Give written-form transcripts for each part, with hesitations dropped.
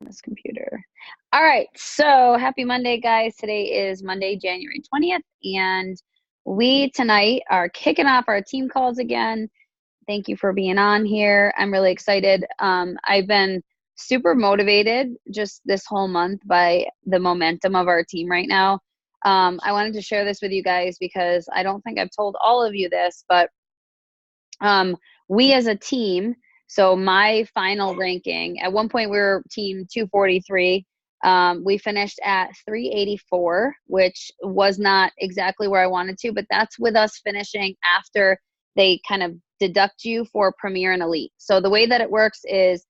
this computer. All right. So happy Monday, guys. Today is Monday, January 20th. And we tonight are kicking off our team calls again. Thank you for being on here. I'm really excited. I've been super motivated just this whole month by the momentum of our team right now. I wanted to share this with you guys because I don't think I've told all of you this, but we as a team, so my final ranking, at one point we were team 243. We finished at 384, which was not exactly where I wanted to, but that's with us finishing after they kind of deduct you for Premier and Elite. So the way that it works is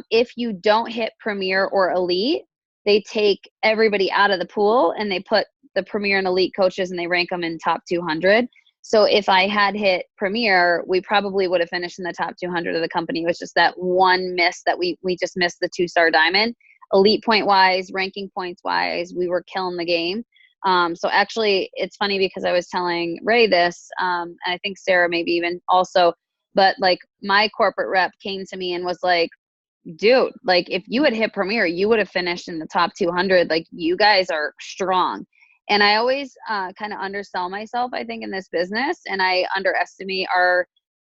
if you don't hit Premier or Elite, they take everybody out of the pool and they put the Premier and Elite coaches and they rank them in top 200. So if I had hit Premier, we probably would have finished in the top 200 of the company. It was just that one miss that we just missed the 2-star diamond. Elite point wise, ranking points wise, we were killing the game. So actually it's funny because I was telling Ray this, and I think Sarah maybe even also, but like my corporate rep came to me and was like, dude, like if you had hit Premier, you would have finished in the top 200. Like you guys are strong. And I always kind of undersell myself, I think, in this business. And I underestimate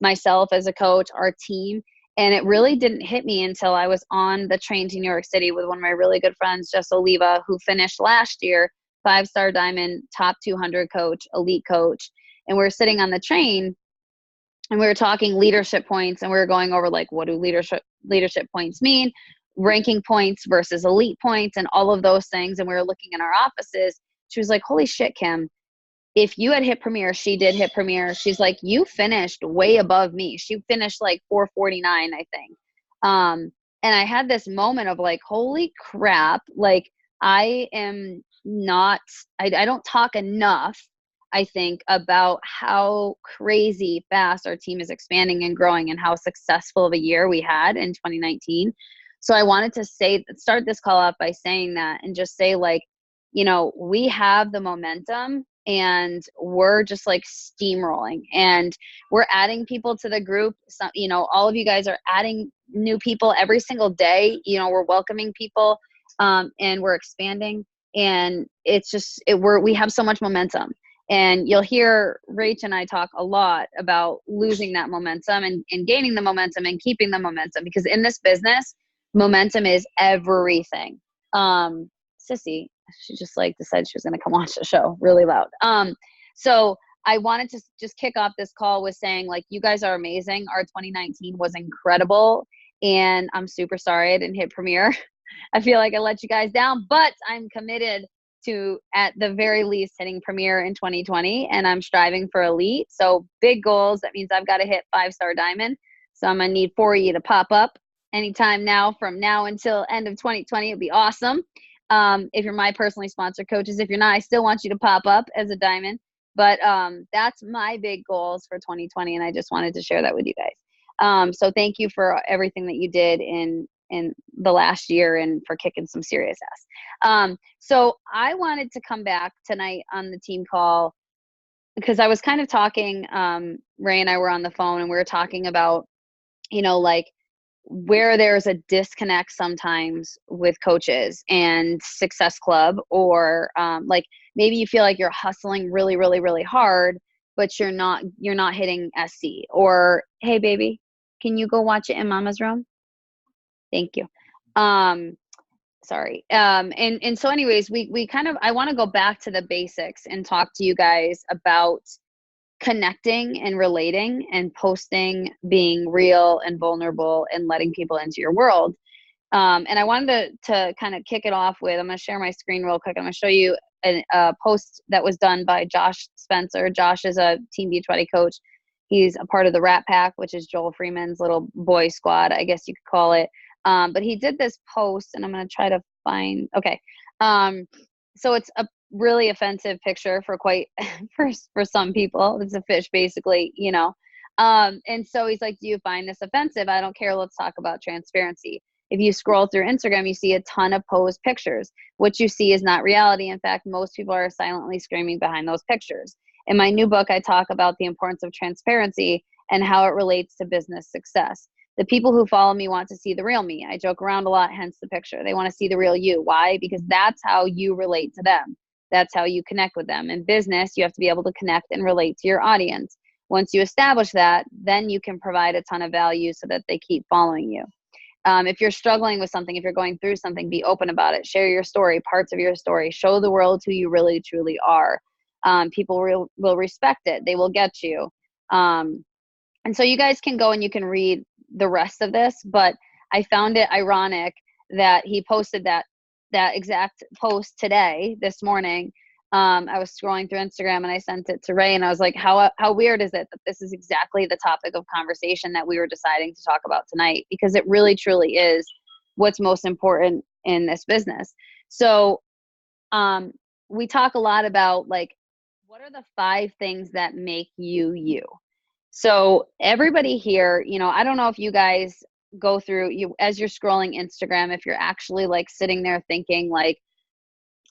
myself as a coach, our team. And it really didn't hit me until I was on the train to New York City with one of my really good friends, Jess Oliva, who finished last year, 5-star diamond, top 200 coach, elite coach. And we were sitting on the train and we were talking leadership points and we were going over like, what do leadership points mean? Ranking points versus elite points and all of those things. And we were looking in our offices. She was like, holy shit, Kim, if you had hit Premier, she did hit Premier. She's like, you finished way above me. She finished like 449, I think. And I had this moment of like, holy crap. Like I am not, I don't talk enough, I think, about how crazy fast our team is expanding and growing and how successful of a year we had in 2019. So I wanted to start this call up by saying that and just say like, you know, we have the momentum and we're just like steamrolling and we're adding people to the group. So, you know, all of you guys are adding new people every single day. You know, we're welcoming people and we're expanding and it's just, we have so much momentum. And you'll hear Rach and I talk a lot about losing that momentum and gaining the momentum and keeping the momentum because in this business, momentum is everything. Sissy, she just like decided she was going to come watch the show really loud. So I wanted to just kick off this call with saying like, you guys are amazing. Our 2019 was incredible and I'm super sorry I didn't hit Premier. I feel like I let you guys down, but I'm committed to at the very least hitting Premier in 2020 and I'm striving for Elite. So big goals. That means I've got to hit 5-star diamond. So I'm going to need 4 of you to pop up anytime now from now until end of 2020. It'd be awesome. If you're my personally sponsored coaches, if you're not, I still want you to pop up as a diamond, but, that's my big goals for 2020. And I just wanted to share that with you guys. So thank you for everything that you did in the last year and for kicking some serious ass. So I wanted to come back tonight on the team call because I was kind of talking, Ray and I were on the phone and we were talking about, you know, like, where there's a disconnect sometimes with coaches and Success Club or like maybe you feel like you're hustling really, really, really hard, but you're not hitting SC or, hey baby, can you go watch it in mama's room? Thank you. Sorry. And so anyways, we kind of, I want to go back to the basics and talk to you guys about connecting and relating and posting, being real and vulnerable and letting people into your world. And I wanted to kind of kick it off with, I'm going to share my screen real quick. I'm going to show you a post that was done by Josh Spencer. Josh is a Team Beachbody coach. He's a part of the Rat Pack, which is Joel Freeman's little boy squad, I guess you could call it. But he did this post and I'm going to try to find, okay. So it's a really offensive picture for some people. It's a fish basically, you know. And so he's like, do you find this offensive? I don't care. Let's talk about transparency. If you scroll through Instagram, you see a ton of posed pictures. What you see is not reality. In fact, most people are silently screaming behind those pictures. In my new book, I talk about the importance of transparency and how it relates to business success. The people who follow me want to see the real me. I joke around a lot, hence the picture. They want to see the real you. Why? Because that's how you relate to them. That's how you connect with them. In business, you have to be able to connect and relate to your audience. Once you establish that, then you can provide a ton of value so that they keep following you. If you're struggling with something, if you're going through something, be open about it. Share your story, parts of your story. Show the world who you really, truly are. People will respect it. They will get you. And so you guys can go and you can read the rest of this, but I found it ironic that he posted that exact post today, this morning. I was scrolling through Instagram and I sent it to Ray and I was like, how weird is it that this is exactly the topic of conversation that we were deciding to talk about tonight? Because it really truly is what's most important in this business. So we talk a lot about like, what are the 5 things that make you you? So everybody here, I don't know if you guys go through as you're scrolling Instagram, if you're actually like sitting there thinking like,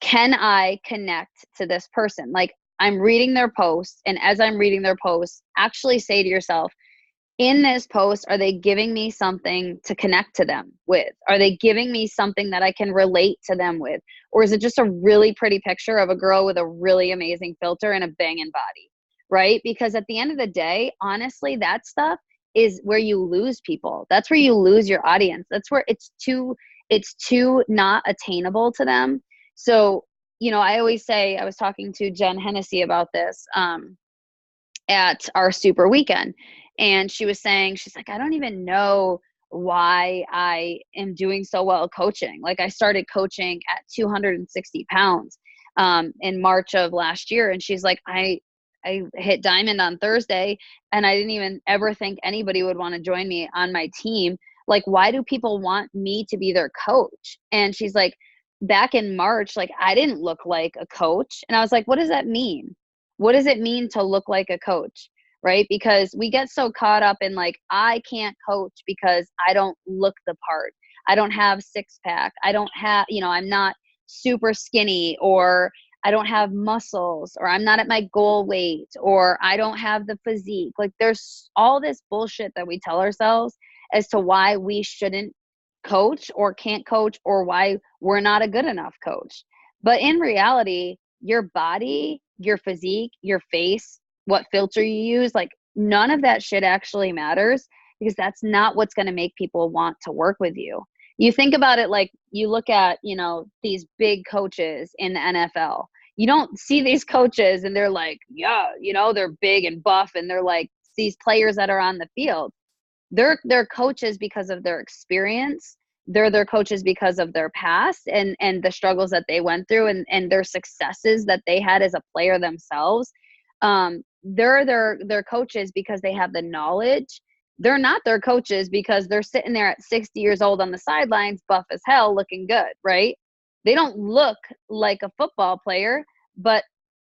can I connect to this person? Like I'm reading their post, and as I'm reading their post, actually say to yourself, in this post, are they giving me something to connect to them with? Are they giving me something that I can relate to them with? Or is it just a really pretty picture of a girl with a really amazing filter and a banging body, right? Because at the end of the day, honestly, that stuff is where you lose people. That's where you lose your audience. That's where it's too not attainable to them. So, I always say, I was talking to Jen Hennessy about this at our super weekend. And she was saying, she's like, I don't even know why I am doing so well coaching. Like I started coaching at 260 pounds in March of last year. And she's like, I hit diamond on Thursday and I didn't even ever think anybody would want to join me on my team. Like, why do people want me to be their coach? And she's like, back in March, like I didn't look like a coach. And I was like, what does that mean? What does it mean to look like a coach? Right? Because we get so caught up in like, I can't coach because I don't look the part. I don't have 6-pack. I don't have, I'm not super skinny, or I don't have muscles, or I'm not at my goal weight, or I don't have the physique. Like there's all this bullshit that we tell ourselves as to why we shouldn't coach or can't coach, or why we're not a good enough coach. But in reality, your body, your physique, your face, what filter you use, like none of that shit actually matters, because that's not what's going to make people want to work with you. You think about it, like you look at, these big coaches in the NFL. You don't see these coaches and they're like, yeah, they're big and buff and they're like these players that are on the field. They're coaches because of their experience. They're their coaches because of their past and the struggles that they went through and their successes that they had as a player themselves. They're their coaches because they have the knowledge. They're not their coaches because they're sitting there at 60 years old on the sidelines, buff as hell, looking good, right? They don't look like a football player, but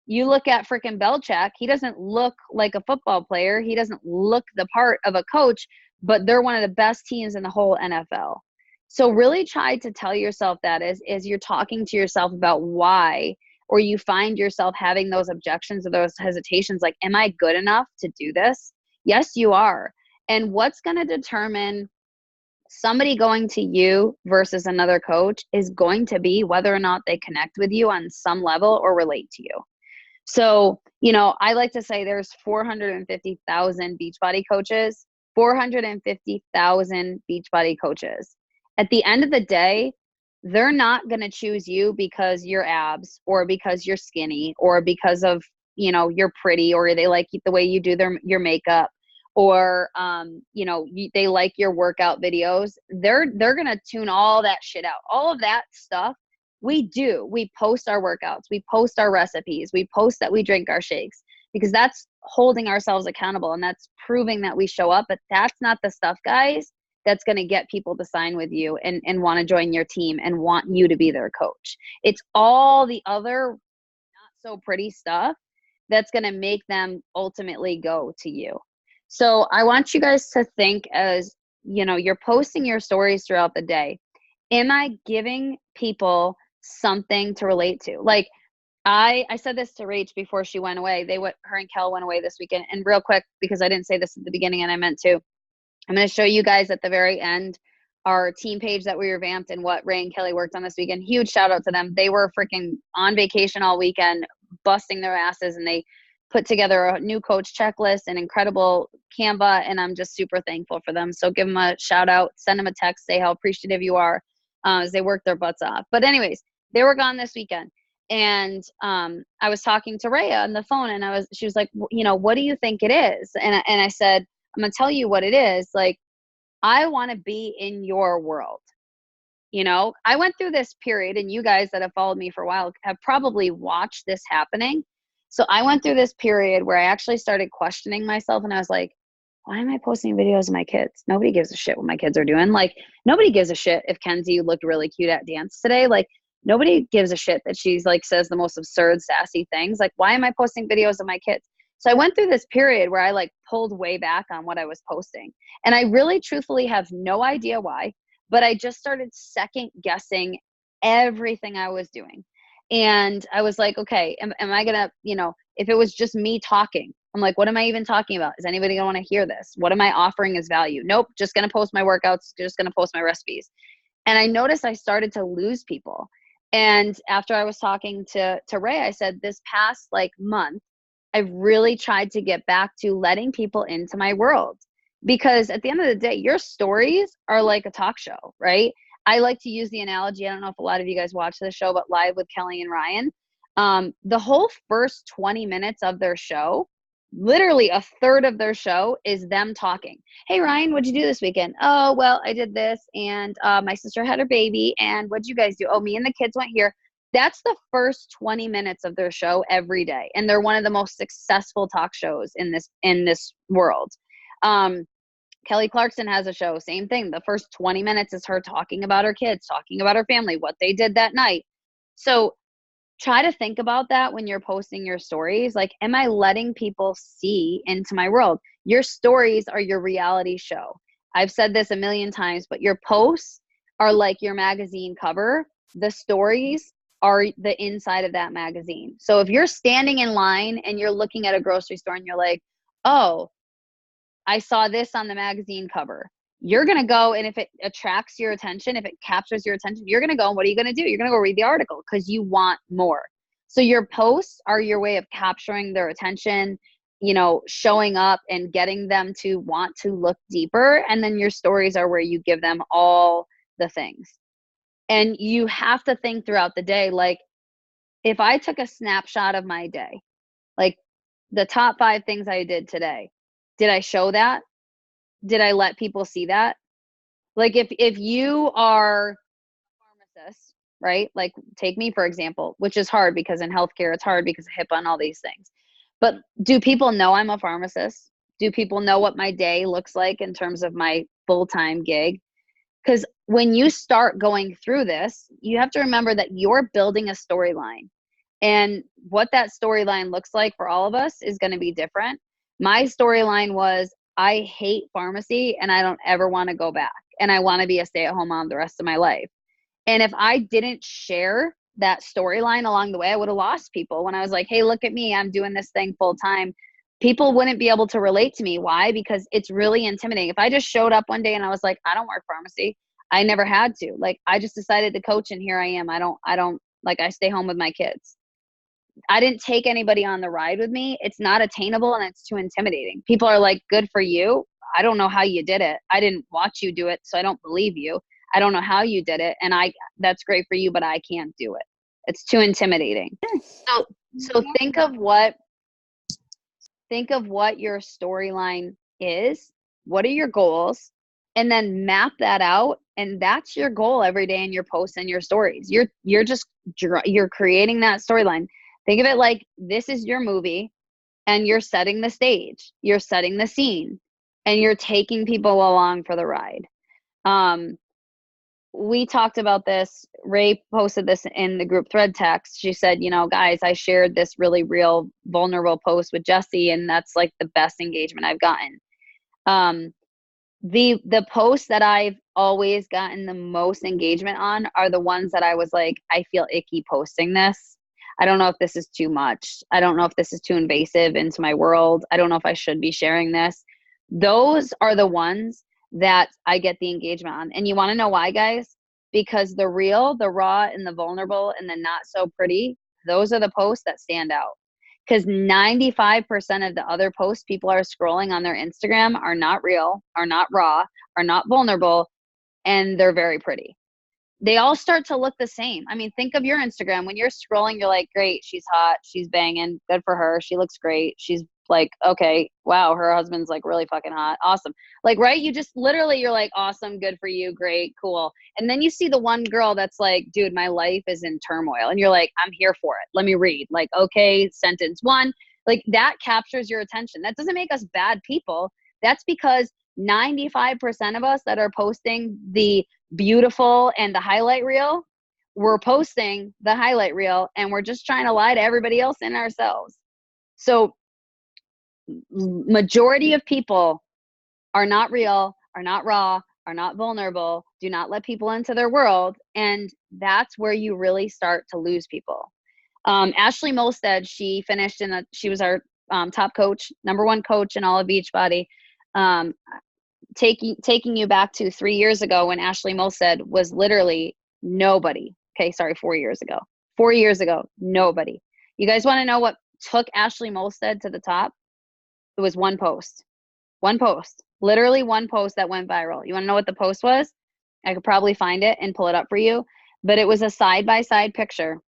you look at freaking Belichick, he doesn't look like a football player. He doesn't look the part of a coach, but they're one of the best teams in the whole NFL. So really try to tell yourself that as you're talking to yourself about why, or you find yourself having those objections or those hesitations, like, am I good enough to do this? Yes, you are. And what's going to determine somebody going to you versus another coach is going to be whether or not they connect with you on some level or relate to you. So, I like to say there's 450,000 Beachbody coaches, 450,000 Beachbody coaches. At the end of the day, they're not going to choose you because you're abs or because you're skinny or because of, you're pretty, or they like the way you do your makeup, or, they like your workout videos. They're going to tune all that shit out. All of that stuff. We post our workouts, we post our recipes, we post that we drink our shakes, because that's holding ourselves accountable and that's proving that we show up. But that's not the stuff, guys, that's going to get people to sign with you and want to join your team and want you to be their coach. It's all the other not so pretty stuff that's going to make them ultimately go to you. So I want you guys to think, as you're posting your stories throughout the day, am I giving people something to relate to? Like I said this to Rach before she went away. Her and Kel went away this weekend. And real quick, because I didn't say this at the beginning and I meant to, I'm going to show you guys at the very end our team page that we revamped and what Ray and Kelly worked on this weekend. Huge shout out to them. They were freaking on vacation all weekend, busting their asses, and they put together a new coach checklist, an incredible Canva, and I'm just super thankful for them. So give them a shout out, send them a text, say how appreciative you are as they work their butts off. But anyways, they were gone this weekend. And I was talking to Rhea on the phone, and she was like, you know, what do you think it is? And I said, I'm going to tell you what it is. Like, I want to be in your world. You know, I went through this period, and you guys that have followed me for a while have probably watched this happening. So I went through this period where I actually started questioning myself, and I was like, why am I posting videos of my kids? Nobody gives a shit what my kids are doing. Like, nobody gives a shit if Kenzie looked really cute at dance today. Like, nobody gives a shit that she's like says the most absurd, sassy things. Like, why am I posting videos of my kids? So I went through this period where I like pulled way back on what I was posting. And I really truthfully have no idea why, but I just started second guessing everything I was doing. And I was like, okay, am I gonna, you know, if it was just me talking, I'm like, what am I even talking about? Is anybody gonna want to hear this? What am I offering as value? Nope, just gonna post my workouts, just gonna post my recipes. And I noticed I started to lose people. And after I was talking to Ray, I said, this past like month, I've really tried to get back to letting people into my world. Because at the end of the day, your stories are like a talk show, right? I like to use the analogy. I don't know if a lot of you guys watch the show, but Live with Kelly and Ryan. The whole first 20 minutes of their show, literally a third of their show is them talking. Hey, Ryan, what'd you do this weekend? Oh, well, I did this. And my sister had her baby. And what'd you guys do? Oh, me and the kids went here. That's the first 20 minutes of their show every day. And they're one of the most successful talk shows in this world. Kelly Clarkson has a show, same thing. The first 20 minutes is her talking about her kids, talking about her family, what they did that night. So try to think about that when you're posting your stories. Like, am I letting people see into my world? Your stories are your reality show. I've said this a million times, but your posts are like your magazine cover. The stories are the inside of that magazine. So if you're standing in line and you're looking at a grocery store and you're like, oh, I saw this on the magazine cover. You're going to go, and if it attracts your attention, if it captures your attention, you're going to go, and what are you going to do? You're going to go read the article because you want more. So your posts are your way of capturing their attention, you know, showing up and getting them to want to look deeper. And then your stories are where you give them all the things. And you have to think throughout the day, like, if I took a snapshot of my day, like the top 5 things I did today, did I show that? Did I let people see that? Like, if you are a pharmacist, right? Like, take me for example, which is hard because in healthcare it's hard because of HIPAA and all these things. But do people know I'm a pharmacist? Do people know what my day looks like in terms of my full-time gig? Because when you start going through this, you have to remember that you're building a storyline. And what that storyline looks like for all of us is going to be different. My storyline was, I hate pharmacy and I don't ever want to go back. And I want to be a stay-at-home mom the rest of my life. And if I didn't share that storyline along the way, I would have lost people. When I was like, hey, look at me, I'm doing this thing full time. People wouldn't be able to relate to me. Why? Because it's really intimidating. If I just showed up one day and I was like, I don't work pharmacy. I never had to. Like, I just decided to coach and here I am. I don't like, I stay home with my kids. I didn't take anybody on the ride with me. It's not attainable and it's too intimidating. People are like, good for you. I don't know how you did it. I didn't watch you do it, so I don't believe you. I don't know how you did it. And that's great for you, but I can't do it. It's too intimidating. So think of what your storyline is. What are your goals? And then map that out. And that's your goal every day in your posts and your stories. You're creating that storyline. Think of it like this is your movie and you're setting the stage. You're setting the scene and you're taking people along for the ride. We talked about this. Ray posted this in the group thread text. She said, you know, guys, I shared this really real vulnerable post with Jesse, and that's like the best engagement I've gotten. The posts that I've always gotten the most engagement on are the ones that I was like, I feel icky posting this. I don't know if this is too much. I don't know if this is too invasive into my world. I don't know if I should be sharing this. Those are the ones that I get the engagement on. And you want to know why, guys? Because the real, the raw, and the vulnerable, and the not so pretty, those are the posts that stand out. Because 95% of the other posts people are scrolling on their Instagram are not real, are not raw, are not vulnerable, and they're very pretty. They all start to look the same. I mean, think of your Instagram. When you're scrolling, you're like, great, she's hot, she's banging, good for her, she looks great. She's like, okay, wow, her husband's like really fucking hot, awesome. Like, right? You just literally, you're like, awesome, good for you, great, cool. And then you see the one girl that's like, dude, my life is in turmoil. And you're like, I'm here for it. Let me read. Like, okay, sentence one. Like, that captures your attention. That doesn't make us bad people. That's because 95% of us that are posting the beautiful and the highlight reel, we're posting the highlight reel, and we're just trying to lie to everybody else and ourselves. So majority of people are not real, are not raw, are not vulnerable, do not let people into their world, and that's where you really start to lose people. Ashley Molstead, she was our top coach, number one coach in all of Beachbody. Um, taking you back to 3 years ago when Ashley Molstead was literally nobody. Okay, sorry, 4 years ago. 4 years ago, nobody. You guys want to know what took Ashley Molstead to the top? It was one post. One post. Literally one post that went viral. You want to know what the post was? I could probably find it and pull it up for you. But it was a side-by-side picture.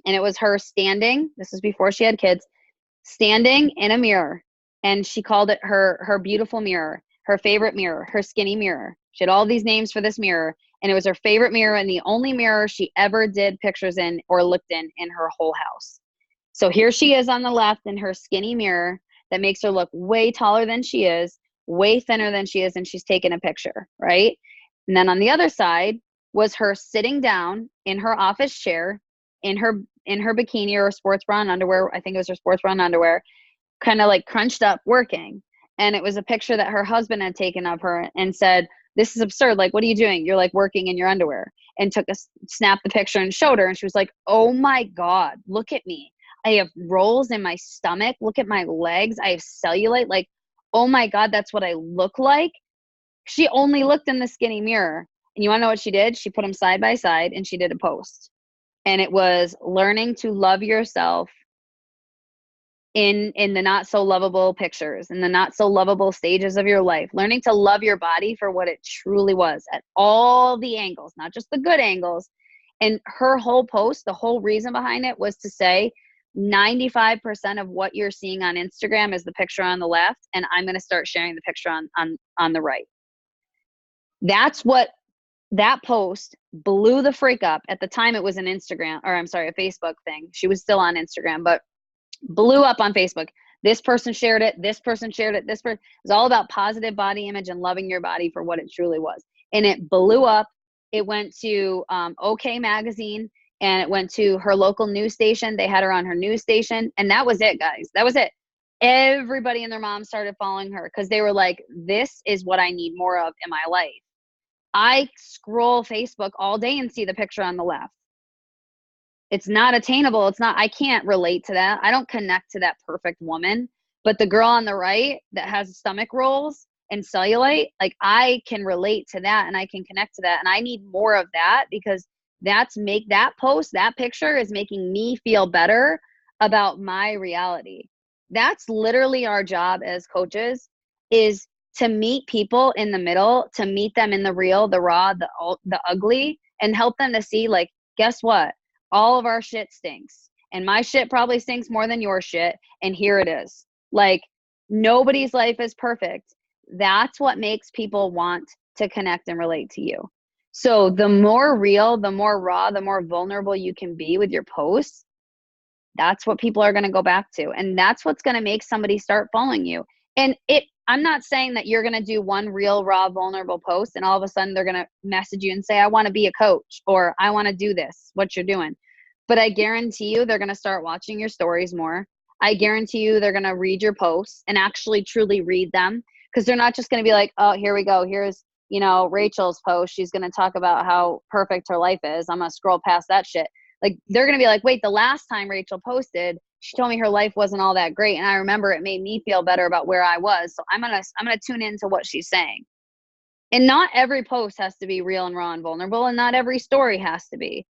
And it was her standing, this is before she had kids, standing in a mirror. And she called it her beautiful mirror, her favorite mirror, her skinny mirror. She had all these names for this mirror. And it was her favorite mirror and the only mirror she ever did pictures in or looked in her whole house. So here she is on the left in her skinny mirror that makes her look way taller than she is, way thinner than she is, and she's taking a picture, right? And then on the other side was her sitting down in her office chair in her bikini or sports bra and underwear. I think it was her sports bra and underwear, kind of like crunched up working. And it was a picture that her husband had taken of her and said, this is absurd. Like, what are you doing? You're like working in your underwear. And snapped the picture and showed her. And she was like, oh my God, look at me. I have rolls in my stomach. Look at my legs. I have cellulite. Like, oh my God, that's what I look like. She only looked in the skinny mirror. And you want to know what she did? She put them side by side and she did a post. And it was learning to love yourself in the not so lovable pictures, in the not so lovable stages of your life, learning to love your body for what it truly was at all the angles, not just the good angles. And her whole post, the whole reason behind it was to say 95% of what you're seeing on Instagram is the picture on the left, and I'm going to start sharing the picture on the right. That's what that post blew the freak up. At the time it was an Instagram, or I'm sorry, a Facebook thing. She was still on Instagram, but blew up on Facebook. This person shared it. This person shared it. This person, it was all about positive body image and loving your body for what it truly was. And it blew up. It went to OK Magazine, and it went to her local news station. They had her on her news station, and that was it, guys. That was it. Everybody and their mom started following her because they were like, this is what I need more of in my life. I scroll Facebook all day and see the picture on the left. It's not attainable. I can't relate to that. I don't connect to that perfect woman. But the girl on the right that has stomach rolls and cellulite, like, I can relate to that and I can connect to that. And I need more of that because that picture is making me feel better about my reality. That's literally our job as coaches, is to meet people in the middle, to meet them in the real, the raw, the ugly, and help them to see, like, guess what? All of our shit stinks, and my shit probably stinks more than your shit. And here it is. Like, nobody's life is perfect. That's what makes people want to connect and relate to you. So the more real, the more raw, the more vulnerable you can be with your posts, that's what people are going to go back to. And that's what's going to make somebody start following you. And I'm not saying that you're going to do one real, raw, vulnerable post and all of a sudden they're going to message you and say, I want to be a coach, or I want to do this, what you're doing. But I guarantee you they're going to start watching your stories more. I guarantee you they're going to read your posts and actually truly read them, because they're not just going to be like, oh, here we go. Here's, Rachel's post. She's going to talk about how perfect her life is. I'm going to scroll past that shit. Like, they're going to be like, wait, the last time Rachel posted, she told me her life wasn't all that great. And I remember it made me feel better about where I was. So I'm going to tune into what she's saying. And not every post has to be real and raw and vulnerable, and not every story has to be.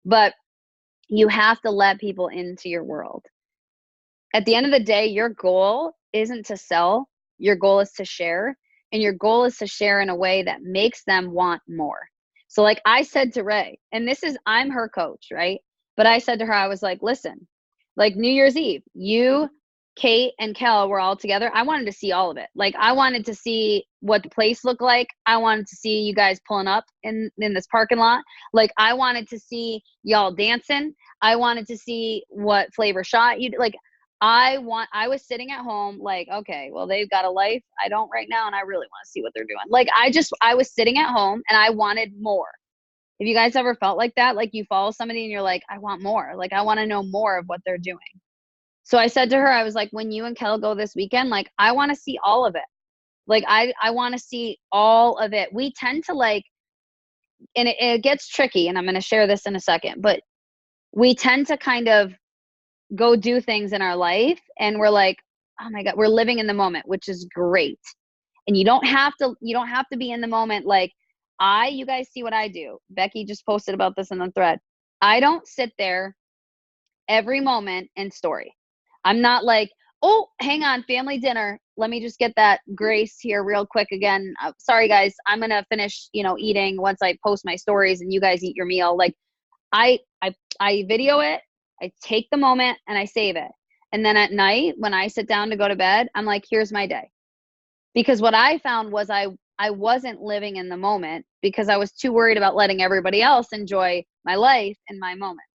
But you have to let people into your world. At the end of the day, your goal isn't to sell, your goal is to share, and your goal is to share in a way that makes them want more. So, like I said to Ray, and this is, I'm her coach, right? But I said to her, I was like, listen, like New Year's Eve, you, Kate, and Kel were all together. I wanted to see all of it. Like, I wanted to see what the place looked like. I wanted to see you guys pulling up in this parking lot. Like, I wanted to see y'all dancing. I wanted to see what flavor shot you like. I was sitting at home like, okay, well, they've got a life I don't right now, and I really want to see what they're doing. Like, I was sitting at home and I wanted more. Have you guys ever felt like that? Like, you follow somebody and you're like, I want more. Like, I want to know more of what they're doing. So I said to her, I was like, when you and Kel go this weekend, like, I want to see all of it. Like, I want to see all of it. We tend to like, and it gets tricky, and I'm going to share this in a second, but we tend to kind of go do things in our life and we're like, oh my God, we're living in the moment, which is great. And you don't have to be in the moment. Like, you guys see what I do. Becky just posted about this in the thread. I don't sit there every moment and story. I'm not like, oh, hang on, family dinner. Let me just get that grace here real quick again. Sorry guys, I'm going to finish, eating once I post my stories and you guys eat your meal. Like, I I video it, I take the moment and I save it. And then at night when I sit down to go to bed, I'm like, here's my day. Because what I found was I wasn't living in the moment because I was too worried about letting everybody else enjoy my life and my moments.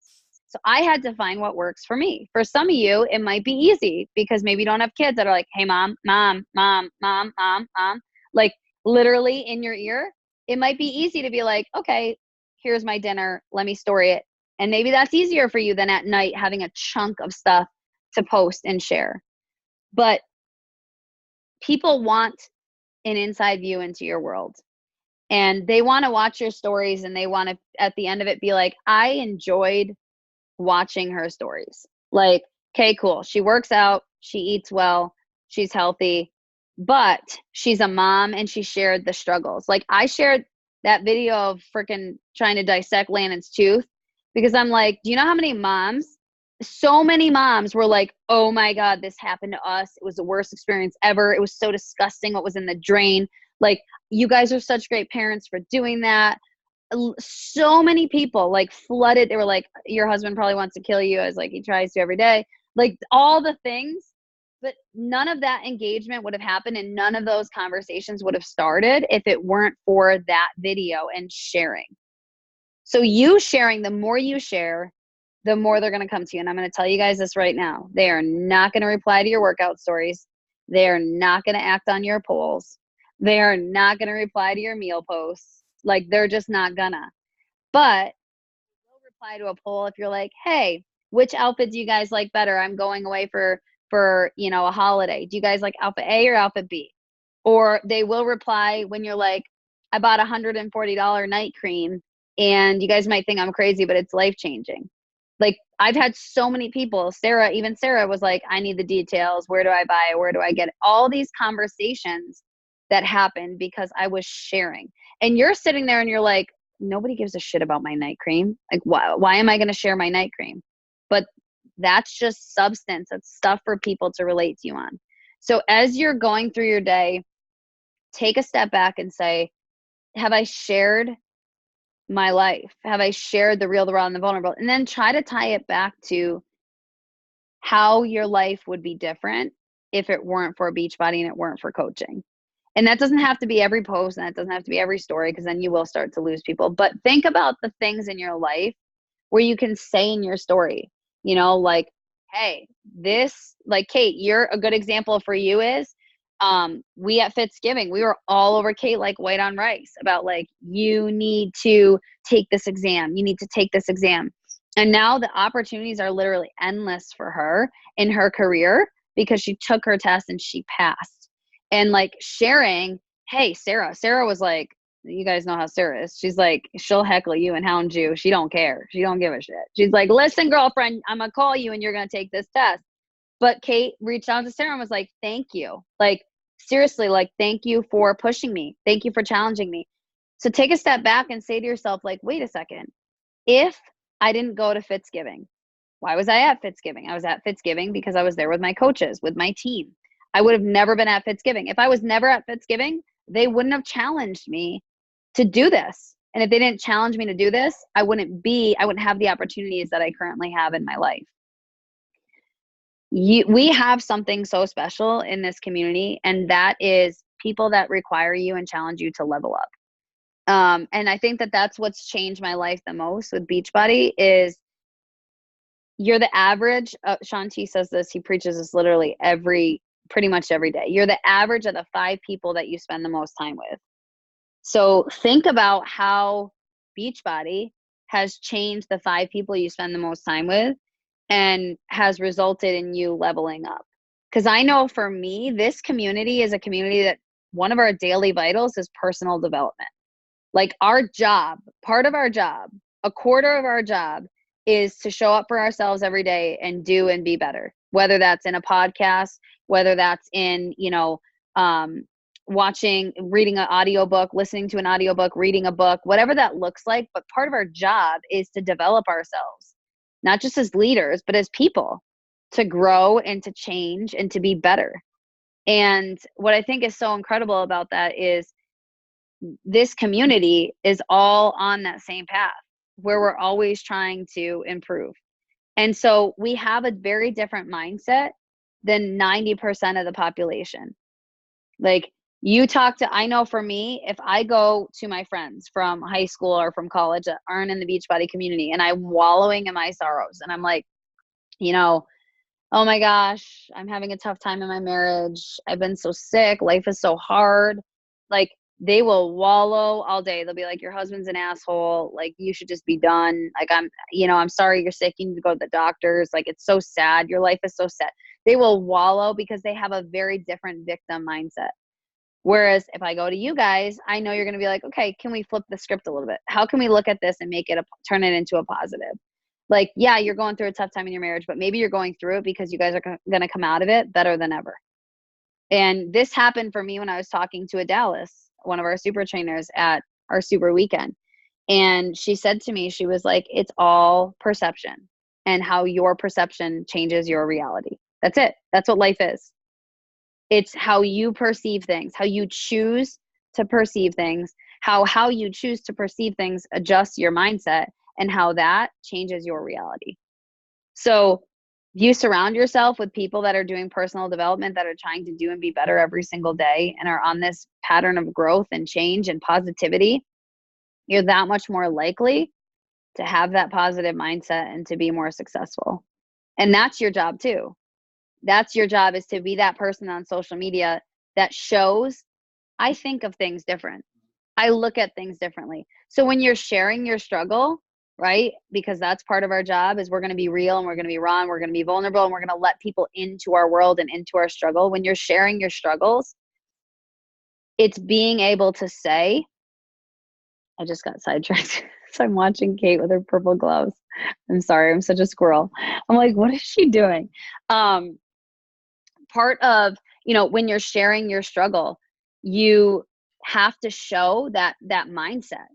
So I had to find what works for me. For some of you, it might be easy because maybe you don't have kids that are like, hey, mom, mom, mom, mom, mom, mom, like literally in your ear. It might be easy to be like, okay, here's my dinner. Let me story it. And maybe that's easier for you than at night having a chunk of stuff to post and share. But people want an inside view into your world. And they want to watch your stories and they want to, at the end of it, be like, I enjoyed watching her stories. Like, okay, cool. She works out, she eats well, she's healthy, but she's a mom and she shared the struggles. Like, I shared that video of freaking trying to dissect Landon's tooth because I'm like, do you know how many moms? So many moms were like, oh my God, this happened to us. It was the worst experience ever. It was so disgusting what was in the drain. Like, you guys are such great parents for doing that. So many people like flooded. They were like, your husband probably wants to kill you. I was like, he tries to every day. Like, all the things. But none of that engagement would have happened and none of those conversations would have started if it weren't for that video and sharing. So you sharing, the more you share, the more they're going to come to you. And I'm going to tell you guys this right now. They are not going to reply to your workout stories. They are not going to act on your polls. They are not going to reply to your meal posts. Like, they're just not gonna. But they'll reply to a poll if you're like, hey, which outfit do you guys like better? I'm going away for a holiday. Do you guys like outfit A or outfit B? Or they will reply when you're like, I bought $140 night cream and you guys might think I'm crazy, but it's life changing. Like, I've had so many people, even Sarah was like, I need the details. Where do I buy it? Where do I get it? All these conversations that happened because I was sharing. And you're sitting there and you're like, nobody gives a shit about my night cream. Like, why am I going to share my night cream? But that's just substance. That's stuff for people to relate to you on. So as you're going through your day, take a step back and say, have I shared my life? Have I shared the real, the raw, and the vulnerable? And then try to tie it back to how your life would be different if it weren't for Beachbody and it weren't for coaching. And that doesn't have to be every post and that doesn't have to be every story because then you will start to lose people. But think about the things in your life where you can say in your story, like, hey, this, like Kate, you're a good example for you is we at Fitzgiving, we were all over Kate like white on rice about like, you need to take this exam. You need to take this exam. And now the opportunities are literally endless for her in her career because she took her test and she passed. And like sharing, hey, Sarah was like, you guys know how Sarah is. She's like, she'll heckle you and hound you. She don't care. She don't give a shit. She's like, listen, girlfriend, I'm going to call you and you're going to take this test. But Kate reached out to Sarah and was like, thank you. Like, seriously, like, thank you for pushing me. Thank you for challenging me. So take a step back and say to yourself, like, wait a second. If I didn't go to Fitzgiving, why was I at Fitzgiving? I was at Fitzgiving because I was there with my coaches, with my team. I would have never been at Fitzgiving. If I was never at Fitzgiving, they wouldn't have challenged me to do this. And if they didn't challenge me to do this, I wouldn't have the opportunities that I currently have in my life. We have something so special in this community, and that is people that require you and challenge you to level up. And I think that that's what's changed my life the most with Beachbody is you're the average. Shaun T says this. He preaches this literally pretty much every day. You're the average of the 5 people that you spend the most time with. So think about how Beachbody has changed the 5 people you spend the most time with and has resulted in you leveling up. Because I know for me, this community is a community that one of our daily vitals is personal development. Like our job, part of our job, a quarter of our job is to show up for ourselves every day and do and be better. Whether that's in a podcast, whether that's in, reading an audiobook, listening to an audiobook, reading a book, whatever that looks like. But part of our job is to develop ourselves, not just as leaders, but as people, to grow and to change and to be better. And what I think is so incredible about that is this community is all on that same path where we're always trying to improve. And so we have a very different mindset than 90% of the population. Like I know for me, if I go to my friends from high school or from college that aren't in the Beachbody community and I'm wallowing in my sorrows and I'm like, oh my gosh, I'm having a tough time in my marriage. I've been so sick. Life is so hard. Like they will wallow all day. They'll be like, your husband's an asshole. Like you should just be done. Like I'm sorry you're sick. You need to go to the doctors. Like it's so sad. Your life is so sad. They will wallow because they have a very different victim mindset. Whereas if I go to you guys, I know you're going to be like, okay, can we flip the script a little bit? How can we look at this and turn it into a positive? Like, yeah, you're going through a tough time in your marriage, but maybe you're going through it because you guys are going to come out of it better than ever. And this happened for me when I was talking to Dallas, one of our super trainers at our super weekend. And she said to me, she was like, it's all perception and how your perception changes your reality. That's it. That's what life is. It's how you perceive things, how you choose to perceive things, how you choose to perceive things adjusts your mindset and how that changes your reality. So you surround yourself with people that are doing personal development, that are trying to do and be better every single day and are on this pattern of growth and change and positivity, you're that much more likely to have that positive mindset and to be more successful. And that's your job too. That's your job, is to be that person on social media that shows, I think of things different. I look at things differently. So when you're sharing your struggle, right? Because that's part of our job, is we're going to be real and we're going to be raw and we're going to be vulnerable and we're going to let people into our world and into our struggle. When you're sharing your struggles, it's being able to say, I just got sidetracked. So I'm watching Kate with her purple gloves. I'm sorry. I'm such a squirrel. I'm like, what is she doing? Part of, when you're sharing your struggle, you have to show that mindset,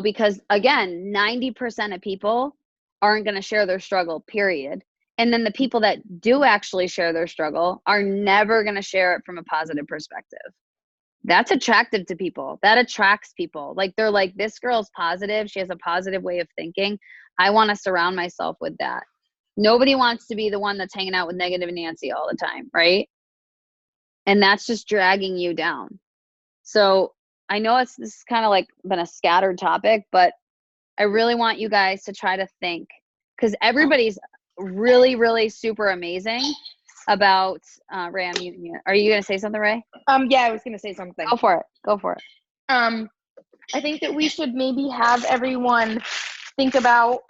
because again, 90% of people aren't going to share their struggle, period. And then the people that do actually share their struggle are never going to share it from a positive perspective. That's attractive to people. That attracts people. Like they're like, this girl's positive. She has a positive way of thinking. I want to surround myself with that. Nobody wants to be the one that's hanging out with negative Nancy all the time, right? And that's just dragging you down. So I know this is kind of like been a scattered topic, but I really want you guys to try to think, because everybody's really, really super amazing about Ray. Are you going to say something, Ray? Yeah, I was going to say something. Go for it. I think that we should maybe have everyone think about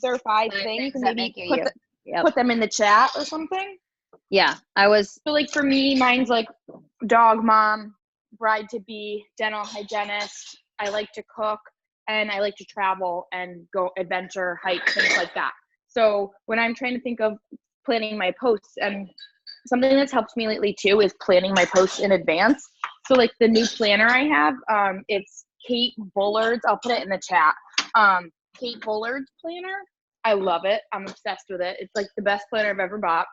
their 5 things and maybe put them in the chat or something. Yeah, So like for me, mine's like dog mom, bride to be, dental hygienist. I like to cook and I like to travel and go adventure, hike, things like that. So when I'm trying to think of planning my posts and something that's helped me lately too is planning my posts in advance. So like the new planner I have, it's Kate Bullard's. I'll put it in the chat. Kate Bullard's planner. I love it. I'm obsessed with it. It's like the best planner I've ever bought.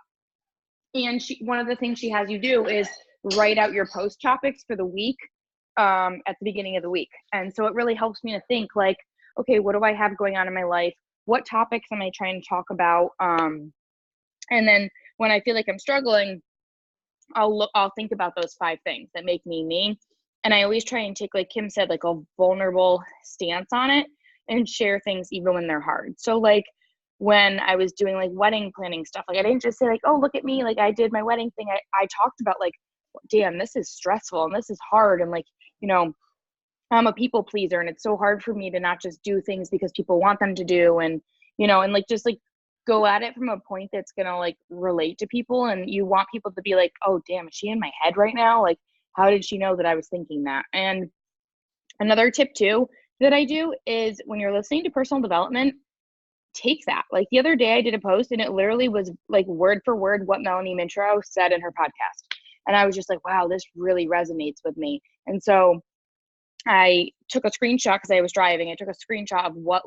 And one of the things she has you do is write out your post topics for the week at the beginning of the week. And so it really helps me to think like, okay, what do I have going on in my life? What topics am I trying to talk about? And then when I feel like I'm struggling, I'll think about those 5 things that make me me. And I always try and take, like Kim said, like a vulnerable stance on it and share things even when they're hard. So like when I was doing like wedding planning stuff, like I didn't just say like, oh, look at me, like I did my wedding thing. I talked about like, damn, this is stressful and this is hard. And like, you know, I'm a people pleaser and it's so hard for me to not just do things because people want them to do. And, you know, and like, just like go at it from a point that's going to like relate to people. And you want people to be like, oh, damn, is she in my head right now? Like, how did she know that I was thinking that? And another tip too that I do is when you're listening to personal development, take that. Like the other day I did a post and it literally was like word for word what Melanie Mintro said in her podcast. And I was just like, wow, this really resonates with me. And so I took a screenshot because I was driving. I took a screenshot of what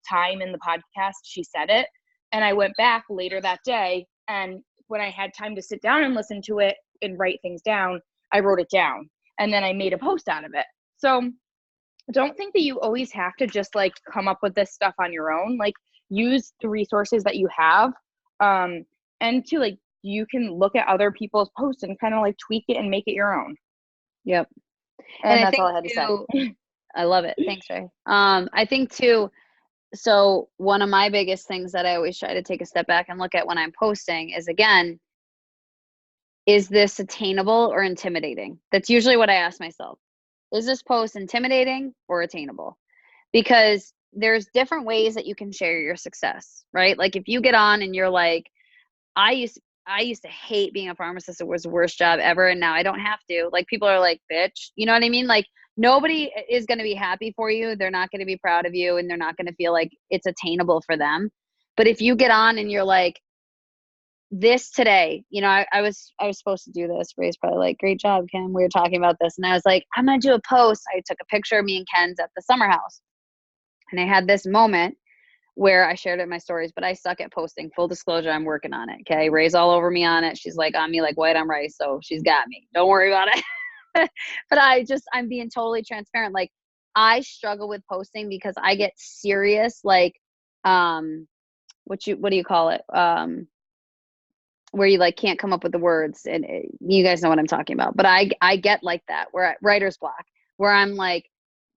time in the podcast she said it. And I went back later that day. And when I had time to sit down and listen to it and write things down, I wrote it down. And then I made a post out of it. So don't think that you always have to just like come up with this stuff on your own. Like use the resources that you have. And to like, you can look at other people's posts and kind of like tweak it and make it your own. Yep. And that's all I had to say. I love it. Thanks, Ray. I think too, so one of my biggest things that I always try to take a step back and look at when I'm posting is, again, is this attainable or intimidating? That's usually what I ask myself. Is this post intimidating or attainable? Because there's different ways that you can share your success, right? Like if you get on and you're like, I used to hate being a pharmacist. It was the worst job ever. And now I don't have to. Like people are like, bitch, you know what I mean? Like nobody is going to be happy for you. They're not going to be proud of you and they're not going to feel like it's attainable for them. But if you get on and you're like, this today, you know, I was supposed to do this. Ray's probably like, great job, Kim. We were talking about this. And I was like, I'm going to do a post. I took a picture of me and Ken's at the summer house. And I had this moment where I shared it in my stories, but I suck at posting. Full disclosure, I'm working on it. Okay. Ray's all over me on it. She's like on me like white on rice. So she's got me. Don't worry about it. But I'm being totally transparent. Like I struggle with posting because I get serious, like, what do you call it? Where you like can't come up with the words, and you guys know what I'm talking about. But I get like that, where writer's block, where I'm like,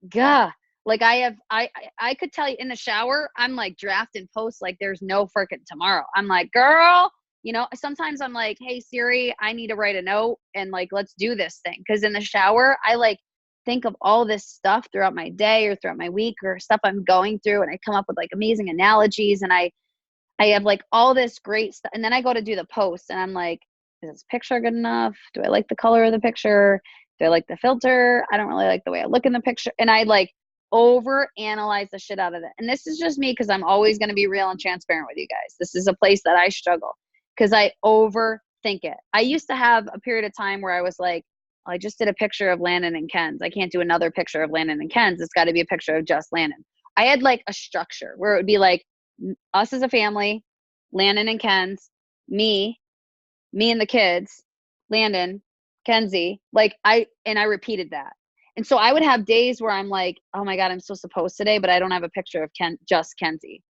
gah. Like I could tell you in the shower, I'm like drafting posts like there's no freaking tomorrow. I'm like, girl, you know, sometimes I'm like, hey Siri, I need to write a note and like, let's do this thing. Cause in the shower, I like think of all this stuff throughout my day or throughout my week or stuff I'm going through. And I come up with like amazing analogies and I have like all this great stuff. And then I go to do the post and I'm like, is this picture good enough? Do I like the color of the picture? Do I like the filter? I don't really like the way I look in the picture. And I like over analyze the shit out of it. And this is just me because I'm always going to be real and transparent with you guys. This is a place that I struggle because I overthink it. I used to have a period of time where I was like, oh, I just did a picture of Landon and Ken's. I can't do another picture of Landon and Ken's. It's got to be a picture of just Landon. I had like a structure where it would be like us as a family, Landon and Ken's, me and the kids, Landon, Kenzie, like I repeated that. And so I would have days where I'm like, oh my God, I'm supposed to post today, but I don't have a picture of just Kenzie.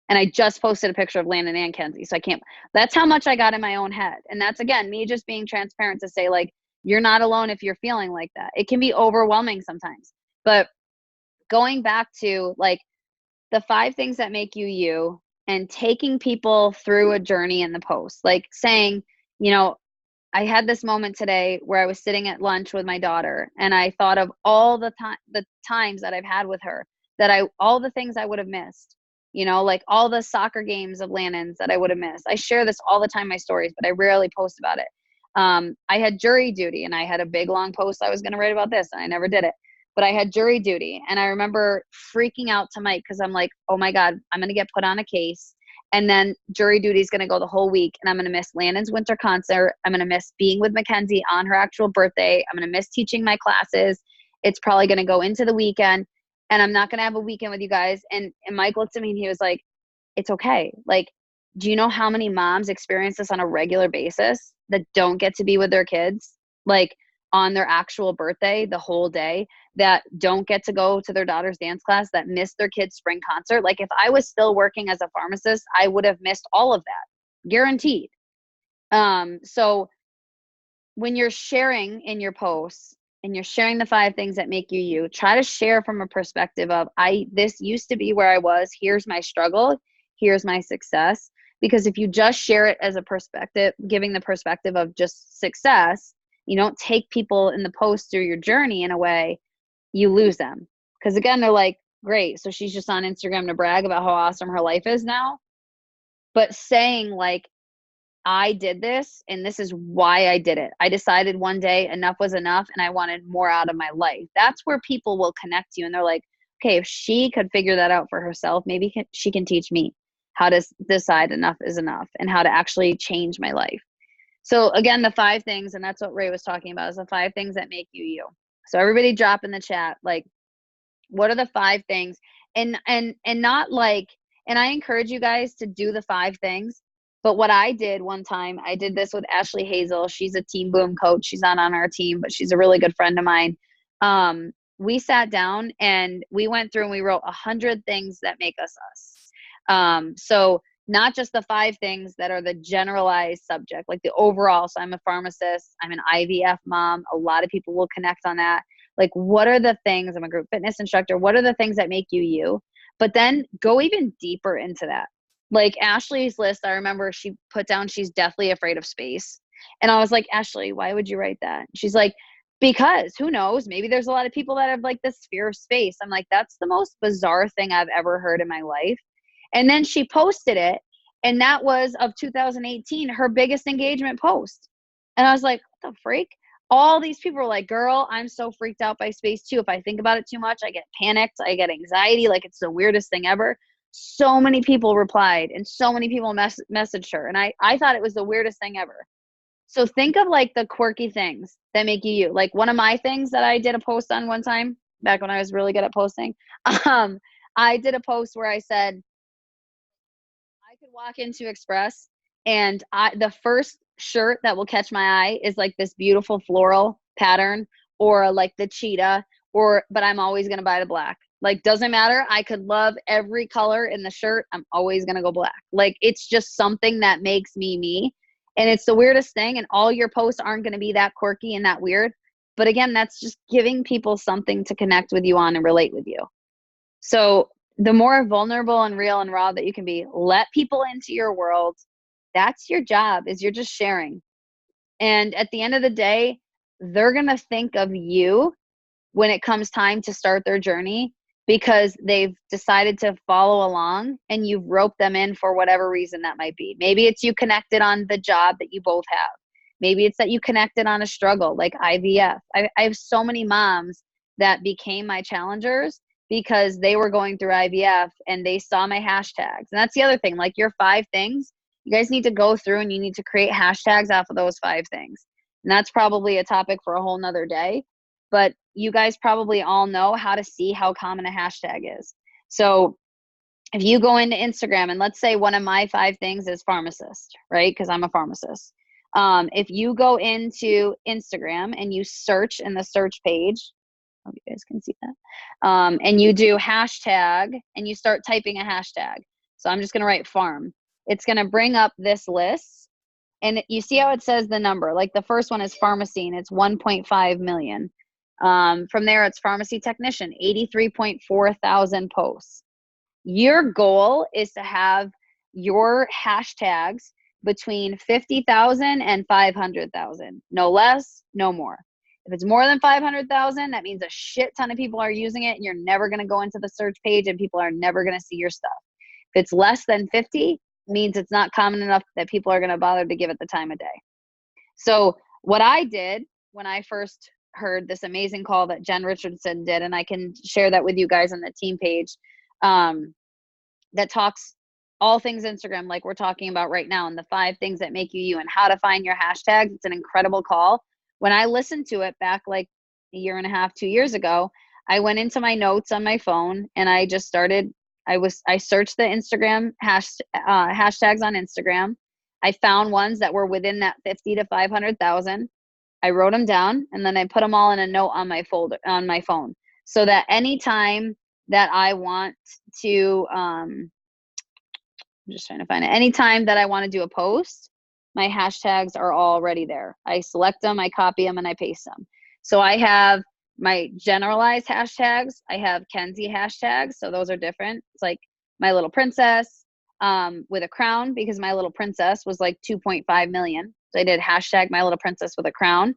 And I just posted a picture of Landon and Kenzie. So I can't, that's how much I got in my own head. And that's, again, me just being transparent to say like, you're not alone if you're feeling like that. It can be overwhelming sometimes, but going back to like the 5 things that make you you and taking people through a journey in the post, like saying, you know, I had this moment today where I was sitting at lunch with my daughter and I thought of all the times that I've had with her, all the things I would have missed, you know, like all the soccer games of Landon's that I would have missed. I share this all the time in my stories, but I rarely post about it. I had jury duty and I had a big long post I was going to write about this and I never did it, but I had jury duty. And I remember freaking out to Mike because I'm like, oh my God, I'm going to get put on a case And then jury duty is going to go the whole week. And I'm going to miss Landon's winter concert. I'm going to miss being with Mackenzie on her actual birthday. I'm going to miss teaching my classes. It's probably going to go into the weekend. And I'm not going to have a weekend with you guys. And Mike looked at me and he was like, it's okay. Like, do you know how many moms experience this on a regular basis that don't get to be with their kids, like on their actual birthday, the whole day, that don't get to go to their daughter's dance class, that miss their kid's spring concert? Like, if I was still working as a pharmacist, I would have missed all of that, guaranteed. So when you're sharing in your posts and you're sharing the 5 things that make you you, try to share from a perspective of, this used to be where I was. Here's my struggle. Here's my success. Because if you just share it as a perspective, giving the perspective of just success, you don't take people in the post through your journey in a way, you lose them. Because again, they're like, great, so she's just on Instagram to brag about how awesome her life is now. But saying like, I did this and this is why I did it. I decided one day enough was enough and I wanted more out of my life. That's where people will connect to you and they're like, okay, if she could figure that out for herself, maybe she can teach me how to decide enough is enough and how to actually change my life. So again, the 5 things, and that's what Ray was talking about, is the 5 things that make you you. So everybody drop in the chat, like, what are the 5 things? And not like, and I encourage you guys to do the 5 things. But what I did one time, I did this with Ashley Hazel. She's a Team Boom coach. She's not on our team, but she's a really good friend of mine. We sat down and we went through and we wrote 100 things that make us us. So not just the 5 things that are the generalized subject, like the overall. So I'm a pharmacist. I'm an IVF mom. A lot of people will connect on that. Like, what are the things? I'm a group fitness instructor. What are the things that make you you? But then go even deeper into that. Like Ashley's list, I remember she put down she's deathly afraid of space. And I was like, Ashley, why would you write that? She's like, because who knows? Maybe there's a lot of people that have like this fear of space. I'm like, that's the most bizarre thing I've ever heard in my life. And then she posted it, and that was of 2018, her biggest engagement post. And I was like, what the freak? All these people were like, girl, I'm so freaked out by space too. If I think about it too much, I get panicked. I get anxiety. Like, it's the weirdest thing ever. So many people replied and so many people messaged her. And I thought it was the weirdest thing ever. So think of like the quirky things that make you you. Like one of my things that I did a post on one time, back when I was really good at posting, I did a post where I said, I could walk into Express and the first shirt that will catch my eye is like this beautiful floral pattern or like the cheetah, but I'm always going to buy the black. Like, doesn't matter. I could love every color in the shirt. I'm always going to go black. Like, it's just something that makes me me. And it's the weirdest thing. And all your posts aren't going to be that quirky and that weird. But again, that's just giving people something to connect with you on and relate with you. So the more vulnerable and real and raw that you can be, let people into your world. That's your job, is you're just sharing. And at the end of the day, they're going to think of you when it comes time to start their journey, because they've decided to follow along and you've roped them in for whatever reason that might be. Maybe it's you connected on the job that you both have. Maybe it's that you connected on a struggle like IVF. I have so many moms that became my challengers because they were going through IVF and they saw my hashtags. And that's the other thing, like your 5 things, you guys need to go through and you need to create hashtags off of those 5 things. And that's probably a topic for a whole nother day. But you guys probably all know how to see how common a hashtag is. So if you go into Instagram and let's say one of my 5 things is pharmacist, right? Because I'm a pharmacist. If you go into Instagram and you search in the search page, hope you guys can see that, and you do hashtag and you start typing a hashtag. So I'm just going to write farm. It's going to bring up this list. And you see how it says the number, like the first one is pharmacy and it's 1.5 million. From there, it's pharmacy technician, 83.4 thousand posts. Your goal is to have your hashtags between 50,000 and 500,000. No less, no more. If it's more than 500,000, that means a shit ton of people are using it and you're never going to go into the search page and people are never going to see your stuff. If it's less than 50, it means it's not common enough that people are going to bother to give it the time of day. So what I did when I first heard this amazing call that Jen Richardson did, and I can share that with you guys on the team page, that talks all things Instagram, like we're talking about right now, and the 5 things that make you you and how to find your hashtags. It's an incredible call. When I listened to it back like a year and a half, 2 years ago, I went into my notes on my phone and I just started. I searched the Instagram hashtags on Instagram. I found ones that were within that 50 to 500,000. I wrote them down and then I put them all in a note on my folder on my phone, so that anytime that I want to, I'm just trying to find it. Anytime that I want to do a post, my hashtags are already there. I select them, I copy them, and I paste them. So I have my generalized hashtags. I have Kenzie hashtags. So those are different. It's like my little princess with a crown, because my little princess was like 2.5 million. So I did hashtag my little princess with a crown.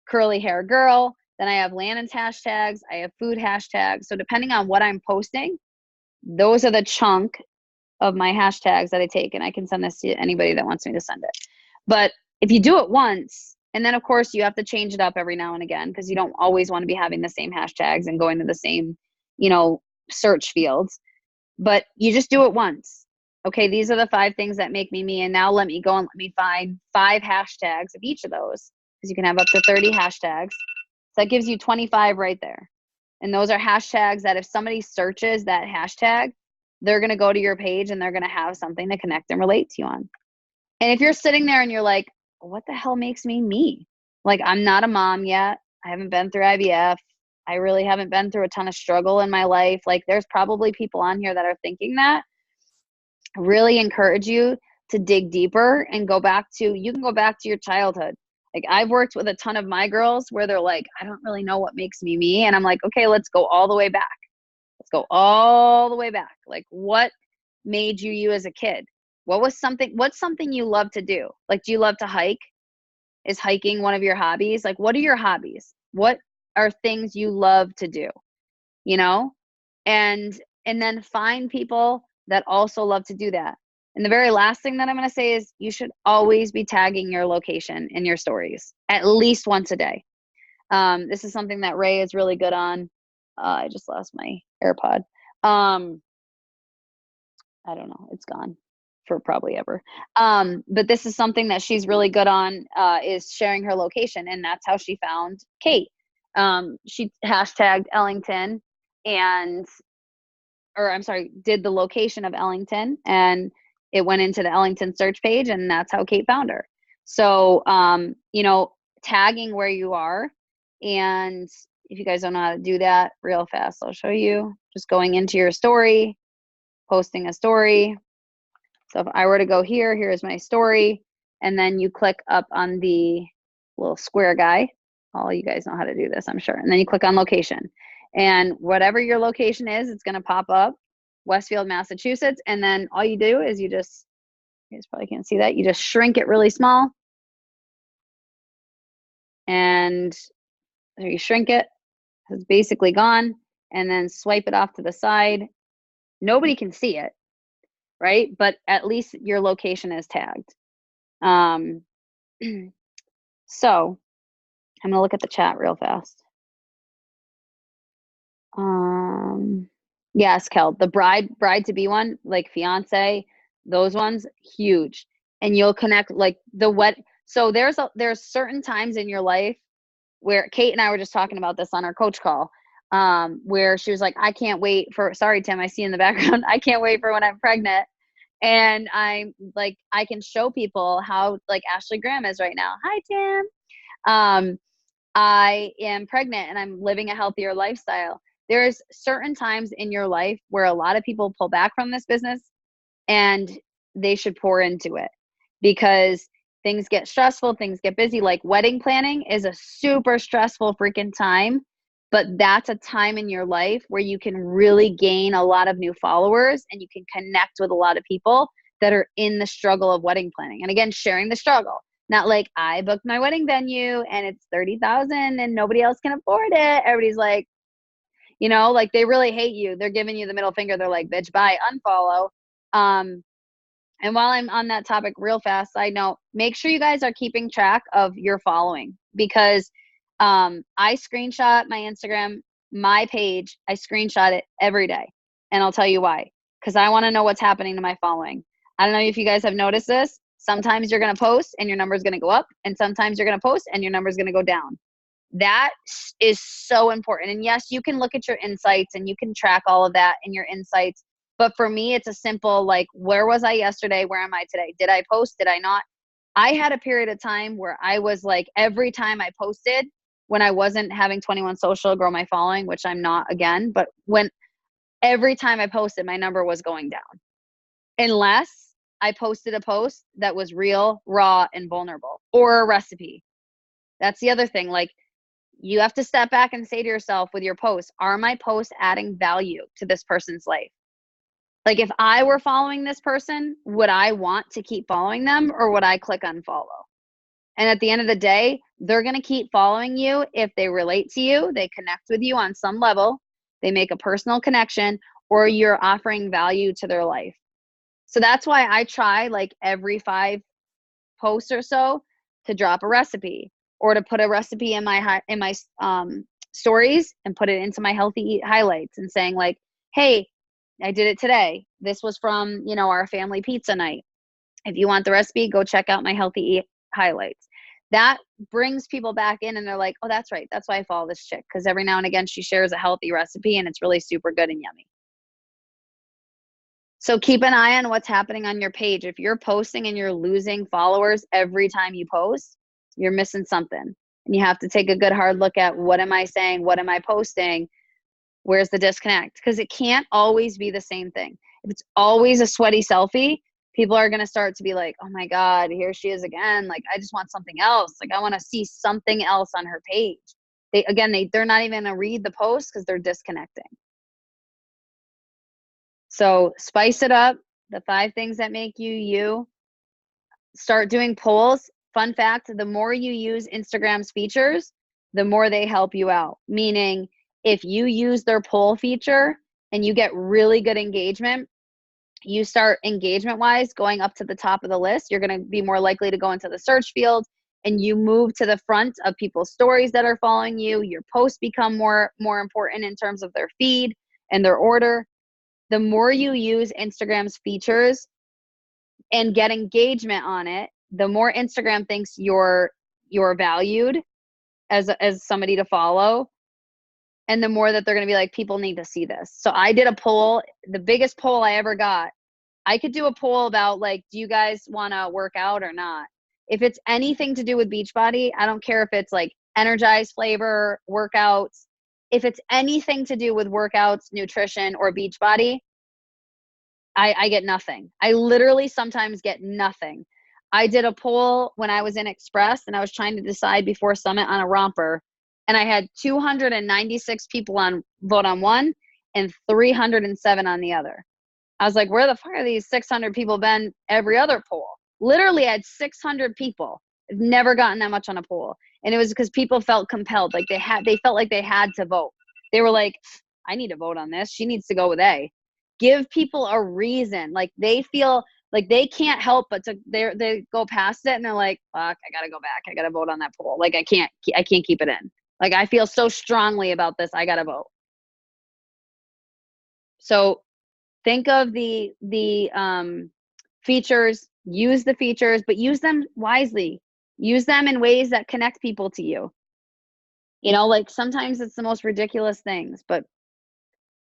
Curly hair girl. Then I have Lannon's hashtags. I have food hashtags. So depending on what I'm posting, those are the chunk of my hashtags that I take, and I can send this to anybody that wants me to send it. But if you do it once, and then of course you have to change it up every now and again, because you don't always want to be having the same hashtags and going to the same, search fields, but you just do it once. Okay, these are the 5 things that make me me, and now let me go and let me find 5 hashtags of each of those, because you can have up to 30 hashtags. So that gives you 25 right there. And those are hashtags that if somebody searches that hashtag, they're going to go to your page and they're going to have something to connect and relate to you on. And if you're sitting there and you're like, what the hell makes me me? Like, I'm not a mom yet. I haven't been through IVF. I really haven't been through a ton of struggle in my life. Like, there's probably people on here that are thinking that. I really encourage you to dig deeper and you can go back to your childhood. Like, I've worked with a ton of my girls where they're like, I don't really know what makes me me. And I'm like, okay, let's go all the way back. Let's go all the way back. Like, what made you you as a kid? What's something you love to do? Like, do you love to hike? Is hiking one of your hobbies? Like, what are your hobbies? What are things you love to do? And then find people that also love to do that. And the very last thing that I'm going to say is you should always be tagging your location in your stories at least once a day. This is something that Ray is really good on. I just lost my AirPod. I don't know. It's gone for probably ever. But this is something that she's really good on, is sharing her location. And that's how she found Kate. She hashtagged Ellington did the location of Ellington, and it went into the Ellington search page, and that's how Kate found her. So, tagging where you are. And if you guys don't know how to do that real fast, I'll show you. Just going into your story, posting a story. So if I were to go here, here's my story, and then you click up on the little square guy. All you guys know how to do this, I'm sure. And then you click on location. And whatever your location is, it's going to pop up, Westfield, Massachusetts. And then all you do is you guys probably can't see that. You just shrink it really small. And there you shrink it. It's basically gone. And then swipe it off to the side. Nobody can see it, right? But at least your location is tagged. So I'm going to look at the chat real fast. Yes, Kel, the bride to be one, like fiance, those ones, huge. And you'll connect like so there's certain times in your life where Kate and I were just talking about this on our coach call, where she was like, I can't wait for, sorry, Tim, I see in the background, I can't wait for when I'm pregnant. And I'm like, I can show people how like Ashley Graham is right now. Hi, Tim. I am pregnant and I'm living a healthier lifestyle. There's certain times in your life where a lot of people pull back from this business, and they should pour into it, because things get stressful, things get busy. Like wedding planning is a super stressful freaking time, but that's a time in your life where you can really gain a lot of new followers and you can connect with a lot of people that are in the struggle of wedding planning. And again, sharing the struggle. Not like I booked my wedding venue and it's 30,000 and nobody else can afford it. Everybody's like, like they really hate you. They're giving you the middle finger. They're like, bitch, bye, unfollow. And while I'm on that topic real fast, side note, make sure you guys are keeping track of your following, because I screenshot my Instagram, my page, I screenshot it every day. And I'll tell you why. because I want to know what's happening to my following. I don't know if you guys have noticed this. Sometimes you're going to post and your number is going to go up, and sometimes you're going to post and your number is going to go down. That is so important. And yes, you can look at your insights and you can track all of that in your insights. But for me, it's a simple, like, where was I yesterday? Where am I today? Did I post? Did I not? I had a period of time where I was like, every time I posted, when I wasn't having 21 Social grow my following, which I'm not again, but when every time I posted, my number was going down. Unless I posted a post that was real, raw, and vulnerable, or a recipe. That's the other thing. Like, you have to step back and say to yourself with your posts, are my posts adding value to this person's life? Like, if I were following this person, would I want to keep following them, or would I click unfollow? And at the end of the day, they're going to keep following you if they relate to you, they connect with you on some level, they make a personal connection, or you're offering value to their life. So that's why I try, like, every 5 posts or so to drop a recipe, or to put a recipe in my stories and put it into my Healthy Eat highlights and saying, like, hey, I did it today. This was from, our family pizza night. If you want the recipe, go check out my Healthy Eat highlights. That brings people back in and they're like, oh, that's right. That's why I follow this chick, because every now and again she shares a healthy recipe and it's really super good and yummy. So keep an eye on what's happening on your page. If you're posting and you're losing followers every time you post, you're missing something. And you have to take a good hard look at, what am I saying? What am I posting? Where's the disconnect? Because it can't always be the same thing. If it's always a sweaty selfie, people are going to start to be like, oh my God, here she is again. Like, I just want something else. Like, I want to see something else on her page. They're not even going to read the post because they're disconnecting. So spice it up. The 5 things that make you you. Start doing polls. Fun fact, the more you use Instagram's features, the more they help you out. Meaning, if you use their poll feature and you get really good engagement, you start engagement-wise going up to the top of the list. You're going to be more likely to go into the search field, and you move to the front of people's stories that are following you. Your posts become more important in terms of their feed and their order. The more you use Instagram's features and get engagement on it, the more Instagram thinks you're valued as somebody to follow, and the more that they're going to be like, people need to see this. So I did a poll, the biggest poll I ever got. I could do a poll about, like, do you guys want to work out or not? If it's anything to do with Beachbody, I don't care if it's like Energize flavor, workouts. If it's anything to do with workouts, nutrition, or Beachbody, I get nothing. I literally sometimes get nothing. I did a poll when I was in Express and I was trying to decide before Summit on a romper, and I had 296 people vote on one and 307 on the other. I was like, where the fuck are these 600 people been every other poll? Literally, I had 600 people. I've never gotten that much on a poll. And it was because people felt compelled. Like, they felt like they had to vote. They were like, I need to vote on this. She needs to go with A. Give people a reason. Like, they feel like they can't help but they go past it and they're like, fuck, I gotta go back. I gotta vote on that poll. Like, I can't keep it in. Like, I feel so strongly about this. I gotta vote. So think of the features, use the features, but use them wisely. Use them in ways that connect people to you. Like, sometimes it's the most ridiculous things, but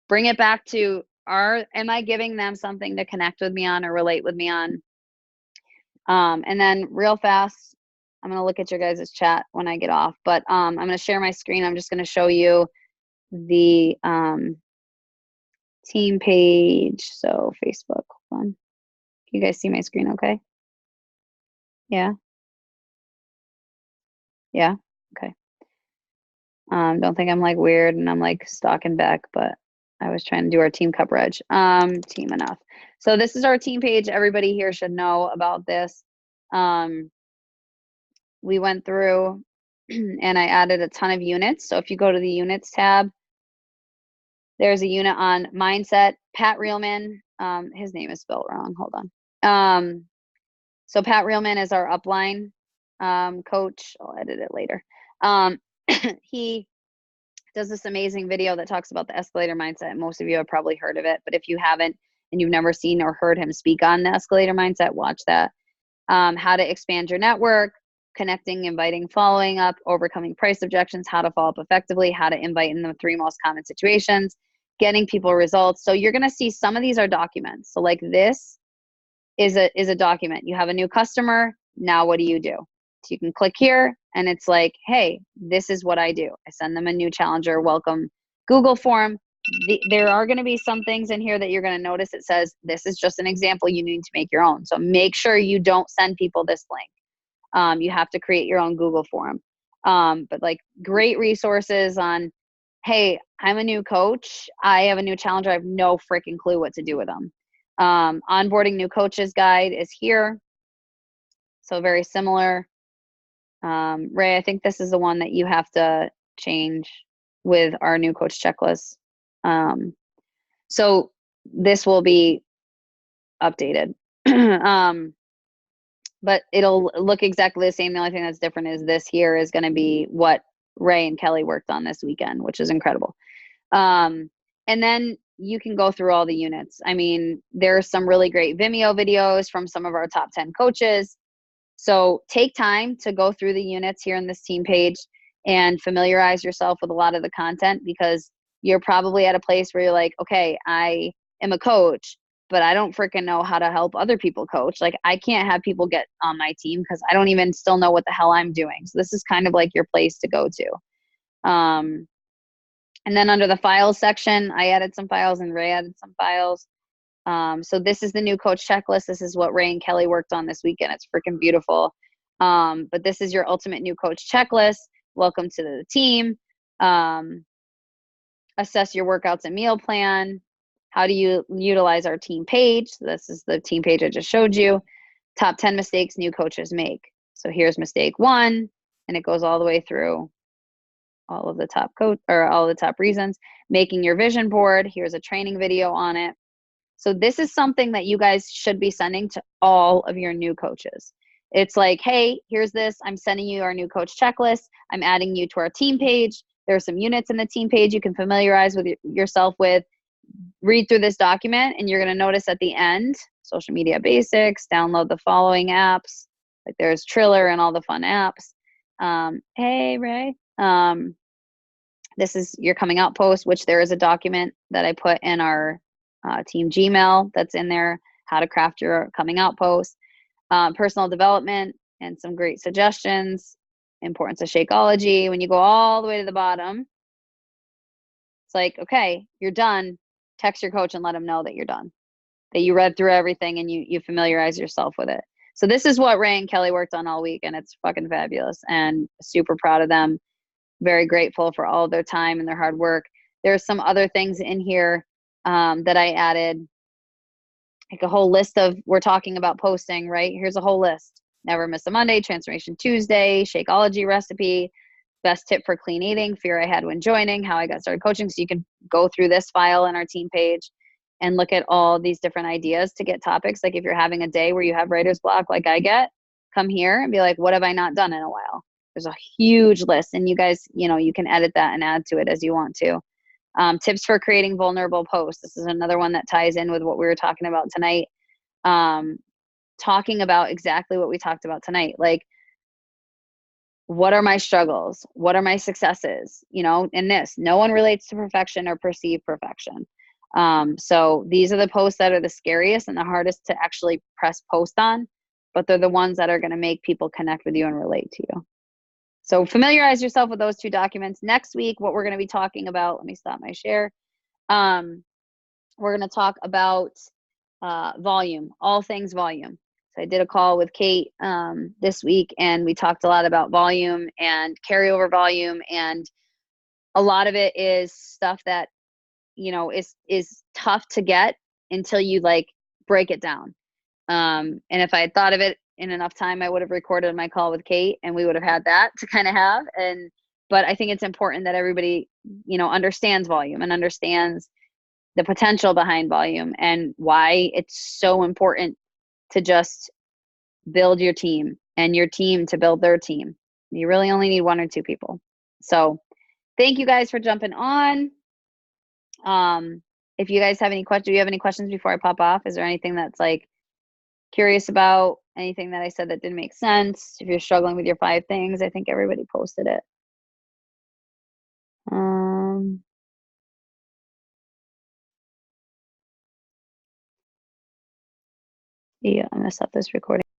bring it back to, am I giving them something to connect with me on or relate with me on? And then real fast, I'm going to look at your guys' chat when I get off, but I'm going to share my screen. I'm just going to show you the team page. So Facebook, hold on. Can you guys see my screen okay? Yeah? Yeah? Okay. Don't think I'm like weird and I'm like stalking Beck, but I was trying to do our team coverage. Team enough. So this is our team page. Everybody here should know about this. We went through and I added a ton of units. So if you go to the units tab, there's a unit on mindset. Pat Reelman, his name is spelled wrong. Hold on. So Pat Reelman is our upline coach. I'll edit it later. He does this amazing video that talks about the escalator mindset. Most of you have probably heard of it, but if you haven't, and you've never seen or heard him speak on the escalator mindset, watch that. How to expand your network, connecting, inviting, following up, overcoming price objections, how to follow up effectively, how to invite in the 3 most common situations, getting people results. So you're going to see some of these are documents. So like this is a document. You have a new customer. Now what do? So you can click here and it's like, hey, this is what I do. I send them a new challenger welcome Google form. There are going to be some things in here that you're going to notice. It says, this is just an example. You need to make your own. So make sure you don't send people this link. You have to create your own Google form. But like great resources on, hey, I'm a new coach. I have a new challenger. I have no freaking clue what to do with them. Onboarding new coaches guide is here. So very similar. Ray, I think this is the one that you have to change with our new coach checklist. So this will be updated. But it'll look exactly the same. The only thing that's different is this here is going to be what Ray and Kelly worked on this weekend, which is incredible. And then you can go through all the units. I mean, there's some really great Vimeo videos from some of our top 10 coaches. So take time to go through the units here in this team page and familiarize yourself with a lot of the content, because you're probably at a place where you're like, okay, I am a coach, but I don't freaking know how to help other people coach. Like I can't have people get on my team because I don't even still know what the hell I'm doing. So this is kind of like your place to go to. And then under the files section, I added some files and Ray added some files. So this is the new coach checklist. This is what Ray and Kelly worked on this weekend. It's freaking beautiful. But this is your ultimate new coach checklist. Welcome to the team. Assess your workouts and meal plan. How do you utilize our team page? So this is the team page I just showed you. Top 10 mistakes new coaches make. So here's mistake 1, and it goes all the way through all of the top reasons. Making your vision board. Here's a training video on it. So this is something that you guys should be sending to all of your new coaches. It's like, hey, here's this. I'm sending you our new coach checklist. I'm adding you to our team page. There are some units in the team page you can familiarize with yourself with. Read through this document, and you're going to notice at the end, social media basics, download the following apps. Like there's Triller and all the fun apps. Hey, Ray. This is your coming out post, which there is a document that I put in our team Gmail that's in there, how to craft your coming out post, personal development, and some great suggestions, importance of Shakeology. When you go all the way to the bottom, it's like, okay, you're done. Text your coach and let them know that you're done, that you read through everything and you familiarize yourself with it. So this is what Ray and Kelly worked on all week, and it's fucking fabulous, and super proud of them. Very grateful for all of their time and their hard work. There's some other things in here that I added, like a whole list of, we're talking about posting, right? Here's a whole list. Never miss a Monday, Transformation Tuesday, Shakeology recipe, best tip for clean eating, fear I had when joining, how I got started coaching. So you can go through this file in our team page and look at all these different ideas to get topics. Like if you're having a day where you have writer's block like I get, come here and be like, what have I not done in a while? There's a huge list, and you guys, you can edit that and add to it as you want to. Tips for creating vulnerable posts. This is another one that ties in with what we were talking about tonight. Talking about exactly what we talked about tonight. Like, what are my struggles? What are my successes? In this, no one relates to perfection or perceived perfection. So these are the posts that are the scariest and the hardest to actually press post on, but they're the ones that are going to make people connect with you and relate to you. So familiarize yourself with those 2 documents. Next week, what we're going to be talking about, let me stop my share. We're going to talk about volume, all things volume. So I did a call with Kate this week, and we talked a lot about volume and carryover volume. And a lot of it is stuff that, is tough to get until you break it down. And if I had thought of it in enough time, I would have recorded my call with Kate, and we would have had that to kind of have. But I think it's important that everybody, understands volume and understands the potential behind volume and why it's so important to just build your team and your team to build their team. You really only need 1 or 2 people. So thank you guys for jumping on. if you guys have any questions, do you have any questions before I pop off? Is there anything that's like curious about, anything that I said that didn't make sense? If you're struggling with your 5 things, I think everybody posted it. Yeah, I'm gonna stop this recording.